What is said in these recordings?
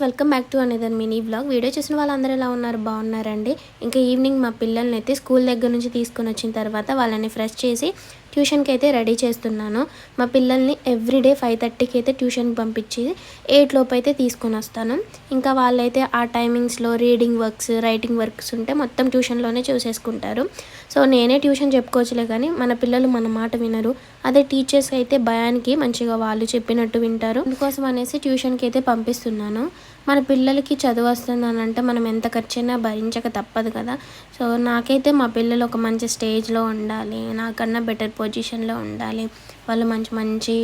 Welcome back to another mini vlog. Video చూసిన వాళ్ళందరూ ఎలా ఉన్నారు? బాగున్నారండి. ఇంకా ఈవినింగ్ మా పిల్లల్ని అయితే స్కూల్ దగ్గర నుంచి తీసుకొని వచ్చిన తర్వాత వాళ్ళని ఫ్రెష్ చేసి ట్యూషన్కి అయితే రెడీ చేస్తున్నాను. మా పిల్లల్ని ఎవ్రీడే 5:30కి అయితే ట్యూషన్కి పంపించి 8 లోపు అయితే తీసుకొని వస్తాను. ఇంకా వాళ్ళైతే ఆ టైమింగ్స్లో రీడింగ్ వర్క్స్, రైటింగ్ వర్క్స్ ఉంటే మొత్తం ట్యూషన్లోనే చూసేసుకుంటారు. సో నేనే ట్యూషన్ చెప్పుకోవచ్చులే, కానీ మన పిల్లలు మన మాట వినరు. అదే టీచర్స్ అయితే భయానికి మంచిగా వాళ్ళు చెప్పినట్టు వింటారు. అందుకోసం అనేసి ట్యూషన్కి అయితే పంపిస్తున్నాను. మన పిల్లలకి చదువు వస్తుందని అంటే మనం ఎంత ఖర్చైనా భరించక తప్పదు కదా. సో నాకైతే మా పిల్లలు ఒక మంచి స్టేజ్లో ఉండాలి, నాకన్నా బెటర్ పొజిషన్లో ఉండాలి, వాళ్ళు మంచి మంచి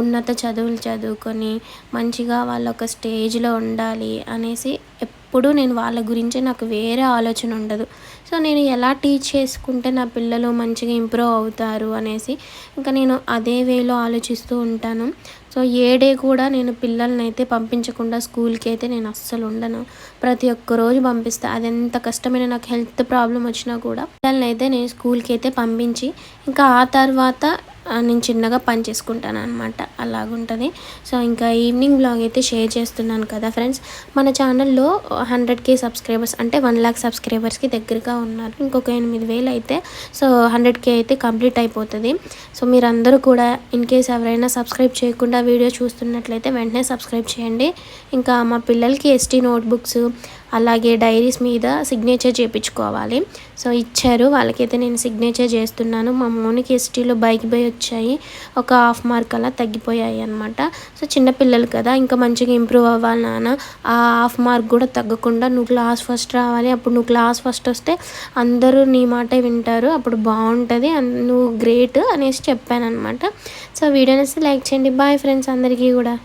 ఉన్నత చదువులు చదువుకొని మంచిగా వాళ్ళు ఒక స్టేజ్లో ఉండాలి అనేసి ఎప్పుడూ నేను వాళ్ళ గురించి నాకు వేరే ఆలోచన ఉండదు. సో నేను ఎలా టీచ్ చేసుకుంటే నా పిల్లలు మంచిగా ఇంప్రూవ్ అవుతారు అనేసి ఇంకా నేను అదే వేలో ఆలోచిస్తూ ఉంటాను. సో ఏ డే కూడా నేను పిల్లల్ని అయితే పంపించకుండా స్కూల్కి అయితే నేను అస్సలు ఉండను. ప్రతి ఒక్క రోజు పంపిస్తాను. అది ఎంత కష్టమైన నాకు హెల్త్ ప్రాబ్లం వచ్చినా కూడా పిల్లల్ని అయితే నేను స్కూల్కి అయితే పంపించి ఇంకా ఆ తర్వాత నేను చిన్నగా పని చేసుకుంటాను అనమాట. అలాగుంటుంది. సో ఇంకా ఈవినింగ్ బ్లాగ్ అయితే షేర్ చేస్తున్నాను కదా ఫ్రెండ్స్. మన ఛానల్లో 100K సబ్స్క్రైబర్స్ అంటే 1 lakh సబ్స్క్రైబర్స్కి దగ్గరగా ఉన్నారు. ఇంకొక 8,000 అయితే సో 100K అయితే కంప్లీట్ అయిపోతుంది. సో మీరందరూ కూడా ఇన్ కేస్ ఎవరైనా సబ్స్క్రైబ్ చేయకుండా వీడియో చూస్తున్నట్లయితే వెంటనే సబ్స్క్రైబ్ చేయండి. ఇంకా మా పిల్లలకి ఎస్టీ నోట్బుక్స్ అలాగే డైరీస్ మీద సిగ్నేచర్ చేయించుకోవాలి. సో ఇచ్చారు, వాళ్ళకైతే నేను సిగ్నేచర్ చేస్తున్నాను. మా మోనికి ఎస్టీలో బైక్ బై వచ్చాయి, ఒక 1/2 మార్క్ అలా తగ్గిపోయాయి అనమాట. సో చిన్నపిల్లలు కదా, ఇంకా మంచిగా ఇంప్రూవ్ అవ్వాలి నాన్న, ఆ 1/2 మార్క్ కూడా తగ్గకుండా నువ్వు క్లాస్ ఫస్ట్ రావాలి, అప్పుడు నువ్వు క్లాస్ ఫస్ట్ వస్తే అందరూ నీ మాటే వింటారు, అప్పుడు బాగుంటుంది, నువ్వు గ్రేట్ అనేసి చెప్పాను అనమాట. సో వీడియోని లైక్ చేయండి. బాయ్ ఫ్రెండ్స్ అందరికీ కూడా.